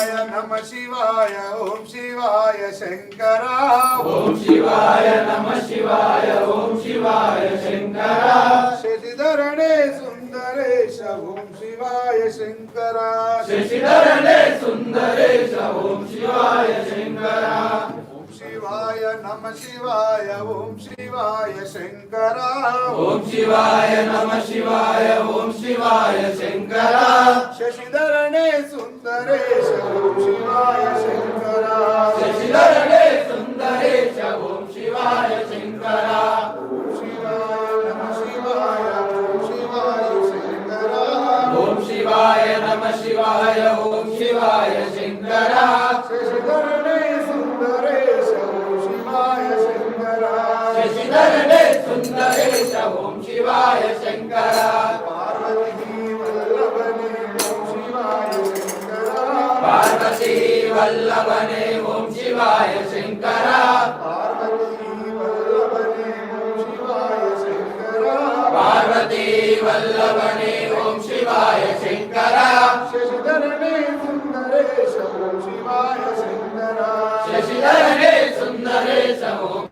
नमः शिवाय ओम शिवाय शंकरा ओम शिवाय नमः शिवाय ओम शिवाय शंकरा शशिधरणे सुंदरेश ओम शिवाय शंकरा शशिधरणे सुंदरेश ओम शिवाय शंकरा ओम शिवाय नमः शिवाय ओम शिवाय शंकरा ओम शिवाय नमः शिवाय ओम शिवाय शंकरा शशिधरणे सुंदरेश ओम शिवाय शंकरा शशिधरणे सुंदरेश ओम शिवाय शंकरा ओम शिवाय नमः शिवाय ओम शिवाय शंकरा ओम शिवाय नमः शिवाय ओम शिवाय शंकरा शशिधरणे सुंदरेश ओम शिवाय शंकरा शशिधरणे सुंदरेश ओम शिवाय शंकरा पार्वती वल्लभने ओम शिवाय शंकरा पार्वती वल्लभने ओम शिवाय शंकरा शशिधरणे सुंदरेश ओम शिवाय शंकरा शशिधरणे सुंदरेश ओम